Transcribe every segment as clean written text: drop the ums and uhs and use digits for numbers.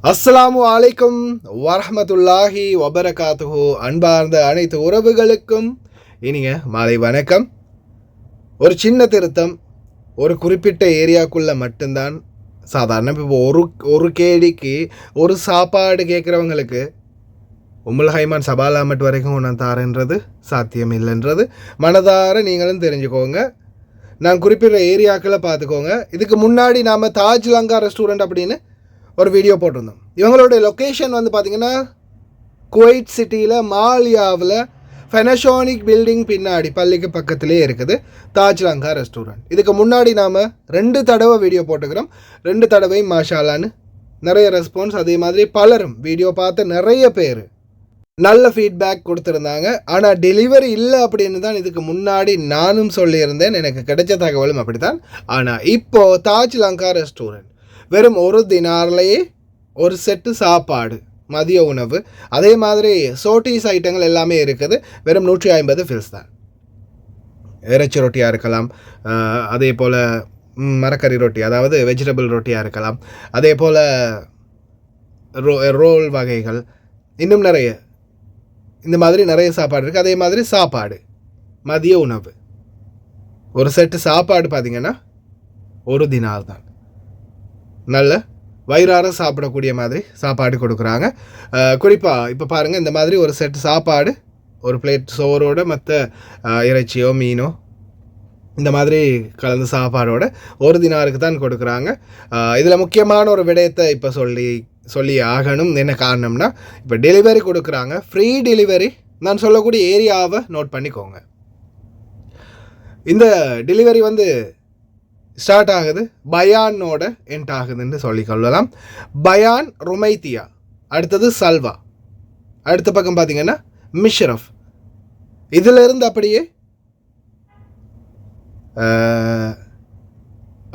அஸ்ஸலாமு அலைக்கும் வரஹ்மத்துல்லாஹி வபரகாத்துஹு. அன்பார்ந்த அனைத்து உறவுகளுக்கும் இனிய மாலை வணக்கம். ஒரு சின்ன திருத்தம், ஒரு குறிப்பிட்ட ஏரியாக்குள்ளே மட்டும்தான் சாதாரண. இப்போ ஒரு கேடிக்கு ஒரு சாப்பாடு கேட்குறவங்களுக்கு உம்முல் ஹைமான் சபாலாமட் வரைக்கும் நான் தாரேன்றது சாத்தியம் இல்லைன்றது மனதார நீங்களும் தெரிஞ்சுக்கோங்க. நான் குறிப்பிட்ட ஏரியாக்களை பார்த்துக்கோங்க. இதுக்கு முன்னாடி நாம் தாஜ் லங்கா ரெஸ்டாரண்ட் அப்படின்னு ஒரு வீடியோ போட்டிருந்தோம். இவங்களுடைய லொக்கேஷன் வந்து பார்த்திங்கன்னா குவைட் சிட்டியில் மாலியாவில் ஃபெனஷானிக் பில்டிங் பின்னாடி பள்ளிக்கு பக்கத்துலேயே இருக்குது தாஜ் லங்கா ரெஸ்டாரண்ட். இதுக்கு முன்னாடி நாம் 2 தடவை வீடியோ போட்டுக்கிறோம். 2 தடவையும் மாஷாலான்னு நிறைய ரெஸ்பான்ஸ். அதே மாதிரி பலரும் வீடியோ பார்த்து நிறைய பேர் நல்ல ஃபீட்பேக் கொடுத்துருந்தாங்க. ஆனால் டெலிவரி இல்லை அப்படின்னு தான் இதுக்கு முன்னாடி நானும் சொல்லியிருந்தேன். எனக்கு கிடைச்ச தகவலும் அப்படி தான். ஆனால் இப்போது தாஜ் லங்கா ரெஸ்டாரண்ட் வெறும் 1 தினார்லேயே ஒரு செட்டு சாப்பாடு, மதிய உணவு, அதே மாதிரி சோட்டீஸ் ஐட்டங்கள் எல்லாமே இருக்குது. வெறும் 150 ஃபில்ஸ் தான். இறைச்சி ரொட்டியாக இருக்கலாம், அதே போல் மரக்கறி ரொட்டி, அதாவது வெஜிடபிள் ரொட்டியாக இருக்கலாம், அதே போல் ரோல் வகைகள், இன்னும் நிறைய இந்த மாதிரி நிறைய சாப்பாடு இருக்குது. அதே மாதிரி சாப்பாடு, மதிய உணவு, ஒரு செட்டு சாப்பாடு பார்த்திங்கன்னா 1 தினார் தான். நல்ல வயிறார சாப்பிடக்கூடிய மாதிரி சாப்பாடு கொடுக்குறாங்க. குறிப்பாக இப்போ பாருங்கள், இந்த மாதிரி ஒரு செட் சாப்பாடு, ஒரு பிளேட் சோறோட மற்ற இறைச்சியோ மீனோ இந்த மாதிரி கலந்த சாப்பாடோட 1 தினாருக்கு தான் கொடுக்குறாங்க. இதில் முக்கியமான ஒரு விடயத்தை இப்போ சொல்லி ஆகணும். என்ன காரணம்னா, இப்போ டெலிவரி கொடுக்குறாங்க, ஃப்ரீ டெலிவரி. நான் சொல்லக்கூடிய ஏரியாவை நோட் பண்ணிக்கோங்க. இந்த டெலிவரி வந்து ஸ்டார்ட் ஆகுது பயானோட எண்ட் ஆகுதுன்னு சொல்லிக்கொள்ளலாம். பயான், ருமைத்தியா, அடுத்தது சல்வா, அடுத்த பக்கம் பார்த்திங்கன்னா மிஷ்ரஃப். இதிலிருந்து அப்படியே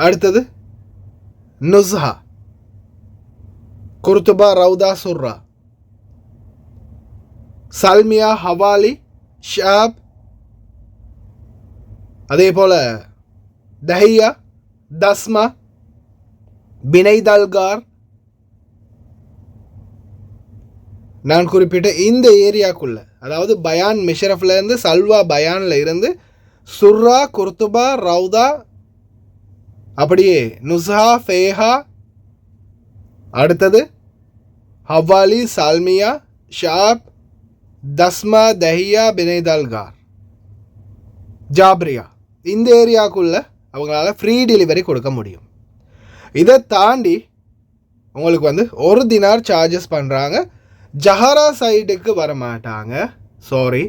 அடுத்தது நுஸ்ஹா, Qurtuba, ரவுதா, surra, Salmiya, Hawalli, shop, அதே போல் தஹியா, தஸ்மா, பினைதல்கார். நான் குறிப்பிட்ட இந்த ஏரியாக்குள்ள, அதாவது பயான் மிஷரஃப்லேருந்து சல்வா பயானில் இருந்து சுர்ரா, குர்துபா, ரவுதா, அப்படியே நுஸ்ஹா, ஃபேஹா, அடுத்தது ஹவாலி, சால்மியா, ஷாப், தஸ்மா, தஹியா, பினைதல்கார், ஜாப்ரியா, இந்த ஏரியாக்குள்ள அவங்களால ஃப்ரீ டெலிவரி கொடுக்க முடியும். இதை தாண்டி உங்களுக்கு வந்து 1 தினார் சார்ஜஸ் பண்ணுறாங்க. ஜஹரா சைடுக்கு வர மாட்டாங்க, சாரி,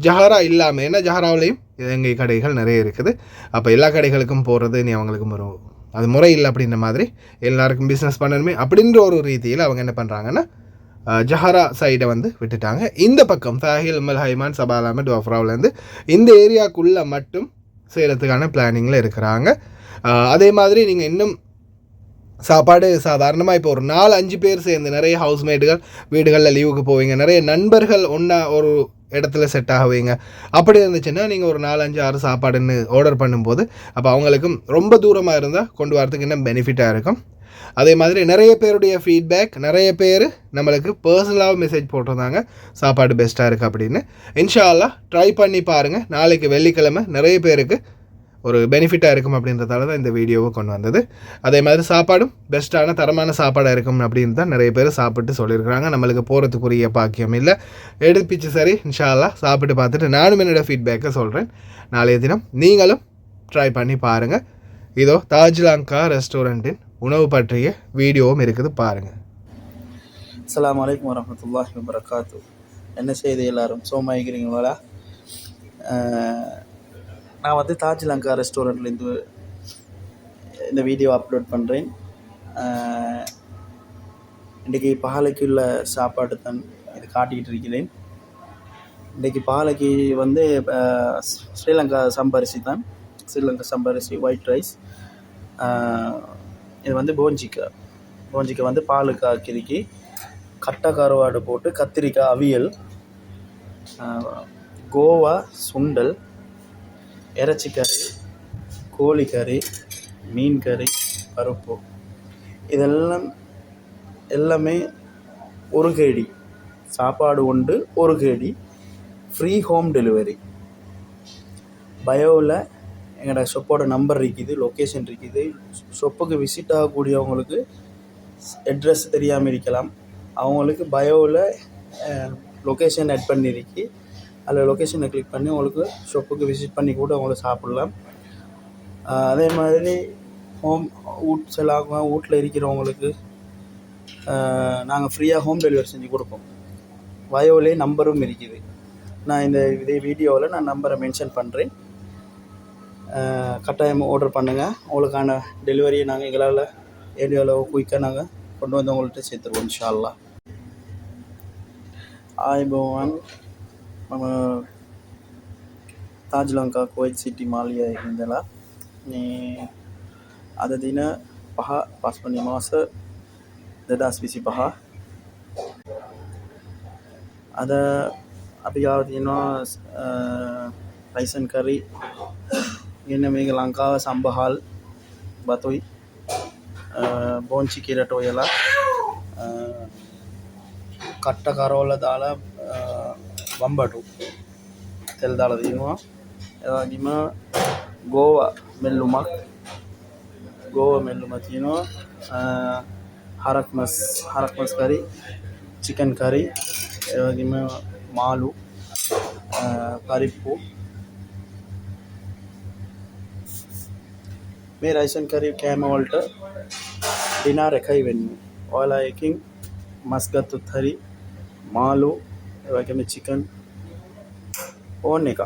ஜஹரா இல்லாமல். ஏன்னா ஜஹராவிலையும் இலங்கை கடைகள் நிறைய இருக்குது. அப்போ எல்லா கடைகளுக்கும் போகிறது நீ அவங்களுக்கு அது முறை இல்லை அப்படின்ற மாதிரி, எல்லாருக்கும் பிஸ்னஸ் பண்ணணுமே அப்படின்ற ஒரு ரீதியில் அவங்க என்ன பண்ணுறாங்கன்னா ஜஹரா சைடை வந்து விட்டுட்டாங்க. இந்த பக்கம் தாஹில், உம்முல் ஹைமான், சபாலாமட், வஃப்ராவிலேருந்து இந்த ஏரியாக்குள்ளே மட்டும் செய்கிறதுக்கான பிளானிங்கில் இருக்கிறாங்க. அதே மாதிரி நீங்கள் இன்னும் சாப்பாடு சாதாரணமாக இப்போ ஒரு 4-5 பேர் சேர்ந்து, நிறைய ஹவுஸ்மேட்டுகள் வீடுகளில் லீவுக்கு போவீங்க, நிறைய நண்பர்கள் ஒன்றா ஒரு இடத்துல செட் ஆகுவீங்க. அப்படி இருந்துச்சுன்னா நீங்கள் ஒரு 4-5-6 சாப்பாடுன்னு ஆர்டர் பண்ணும்போது அப்போ அவங்களுக்கும் ரொம்ப தூரமாக இருந்தால் கொண்டு வரதுக்கு இன்னும் பெனிஃபிட்டாக இருக்கும். அதே மாதிரி நிறைய பேருடைய ஃபீட்பேக், நிறைய பேர் நம்மளுக்கு பர்சனலாக மெசேஜ் போட்டிருந்தாங்க சாப்பாடு பெஸ்ட்டாக இருக்குது அப்படின்னு. இன்ஷா அல்லாஹ் ட்ரை பண்ணி பாருங்கள். நாளைக்கு வெள்ளிக்கிழமை நிறைய பேருக்கு ஒரு பெனிஃபிட்டாக இருக்கும் அப்படின்றதால தான் இந்த வீடியோவை கொண்டு வந்தது. அதே மாதிரி சாப்பாடும் பெஸ்ட்டான தரமான சாப்பாடாக இருக்கும் அப்படின்னு தான் நிறைய பேர் சாப்பிட்டு சொல்லியிருக்கிறாங்க. நம்மளுக்கு போகிறதுக்குரிய பாக்கியம் இல்லை, எடுப்பிச்சு. சரி, இன்ஷா அல்லாஹ் சாப்பிட்டு பார்த்துட்டு நானும் என்னோடய ஃபீட்பேக்கை சொல்கிறேன். நாளைய தினம் நீங்களும் ட்ரை பண்ணி பாருங்கள். இதோ தாஜ் லங்கா ரெஸ்டாரண்ட்டின் உணவு பற்றிய வீடியோவும் இருக்குது, பாருங்கள். அஸ்ஸலாமு அலைக்கும் வரஹ்மத்துல்லாஹி வபரகாத்து. என்ன செய்து எல்லாரும் சோமாயிருக்கிறீங்களா? நான் வந்து தாஜ் லங்கா ரெஸ்டாரண்ட்லேருந்து இந்த வீடியோ அப்லோட் பண்ணுறேன். இன்றைக்கி பாலைக்கு உள்ள சாப்பாடு தான் இது காட்டிக்கிட்டு இருக்கிறேன். இன்றைக்கி பாலைக்கு வந்து ஸ்ரீலங்கா சம்பரிசி தான், ஸ்ரீலங்கா சம்பரிசி ஒயிட் ரைஸ். இது வந்து போஞ்சிக்கா வந்து பாலுக்கு ஆக்கிரிக்கி, கட்டை கருவாடு போட்டு கத்திரிக்காய் அவியல், கோவா சுண்டல், இறைச்சிக்கறி, கோழிக்கறி, மீன் கறி, பருப்பு, இதெல்லாம் எல்லாமே 1 கேடி சாப்பாடு உண்டு, 1 கேடி ஃப்ரீ ஹோம் டெலிவரி. பயோவில் எங்களோட ஷொப்போட நம்பர் இருக்குது, லொக்கேஷன் இருக்குது. ஷொப்புக்கு விசிட் ஆகக்கூடியவங்களுக்கு அட்ரஸ் தெரியாமல் இருக்கலாம். அவங்களுக்கு பயோவில் லொக்கேஷன் ஆட் பண்ணியிருக்கு. அதில் லொக்கேஷனை கிளிக் பண்ணி உங்களுக்கு ஷொப்புக்கு விசிட் பண்ணி கூட அவங்களுக்கு சாப்பிட்லாம். அதே மாதிரி வீட்டில் இருக்கிறவங்களுக்கு நாங்கள் ஃப்ரீயாக ஹோம் டெலிவரி செஞ்சு கொடுப்போம். பயோவிலே நம்பரும் இருக்குது. நான் இதே வீடியோவில் நான் நம்பரை மென்ஷன் பண்ணுறேன். கட்டாயம் ஆர்டர் பண்ணுங்கள். உங்களுக்கான டெலிவரியை நாங்கள் எங்களால் ஏரியாவில் குயிக்காக நாங்கள் கொண்டு வந்து உங்கள்கிட்ட சேர்த்துருவோம் ඉන්ෂා අල්ලා. ආයුබෝවන්. මම තාජ් ලංකා කුවයිට් සිටි මාලියාවේ ඉඳලා මේ අද දින 5 5 මාස 2025 අද අපි ගාව තියෙනවා රයිසන් කරි ඉන්න මේක ලංකාව සම්බහල් බතුයි බෝංචි කිරට ඔයලා කට්ට කරවල දාලා වම්බටු තෙල් දාලා දෙනවා. ඒ වගේම ගෝවා මෙල්ලුමක් තියෙනවා. හරක් මස් කරි, චිකන් කරි, ඒ වගේම මාළු, පරිප්පු. මේ රයිසන් කරි කෑම වලට දිනාර 1යි වෙන්නේ. ඔයාලා එකකින් මස් ගත්තොත් හරි, මාළු, ඒ වගේම චිකන් ඕන් එකක්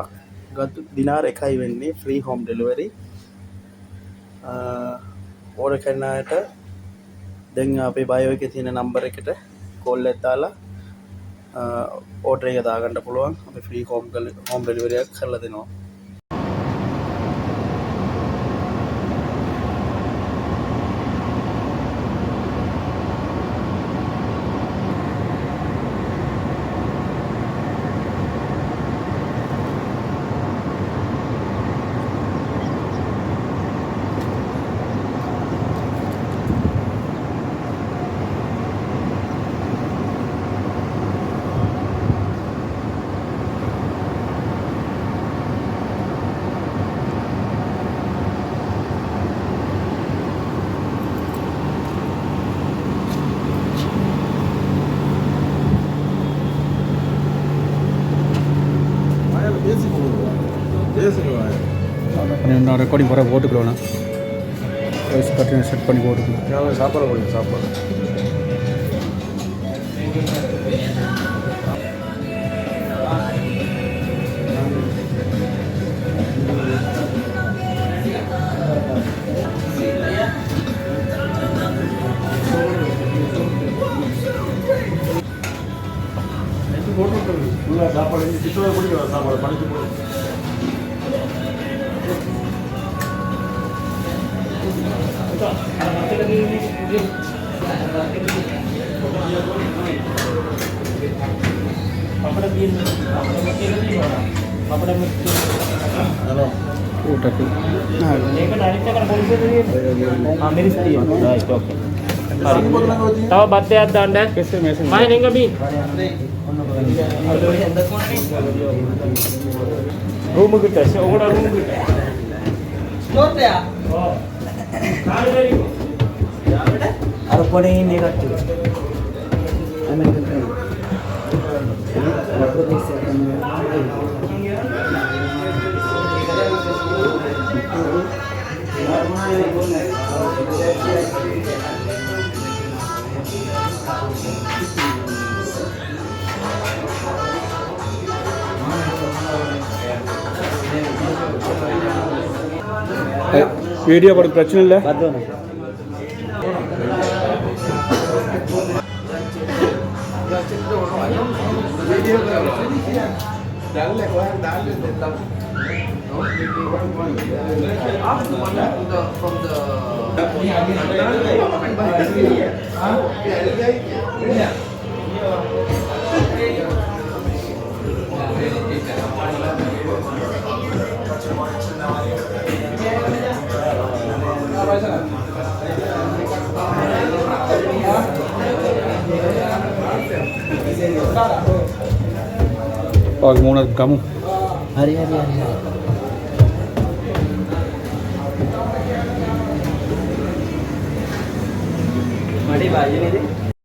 ගත්තොත් දිනාර 1යි වෙන්නේ. Free home delivery. ඕඩර් කරන අයට දැන් අපේ බයෝ එකේ තියෙන නම්බර් එකට කෝල් එකක් දාලා ඕඩර් එක දාගන්න පුළුවන්. අපි ෆ්‍රී හෝම් ඩෙලිවරි එකක් කරලා දෙනවා. நான் ரெக்கார்டிங் போகிற போட்டுக்கலாம்ண்ணா வாய்ஸ் கட்டிங் செட் பண்ணி போட்டுக்கலாம். சாப்பாடு கொடுங்க சாப்பாடு. ஃபுல்லாக சாப்பாடு சித்தோட பிடிக்கும் சாப்பாடு பணிச்சு போடும். තව බත්යක් දාන්න. මම නෙංග බී. රූම් එකට ඔකට රූම් එකට. ස්ටෝප්යා. ඔව්. කාලේ අර පොඩේ ඉන්නේ කට්ටිය. අමෙරිකන් வீடியோ போட பிரச்சனை இல்லை. और मोना गमू हरी हरी हरी मड़ी बाजी नहीं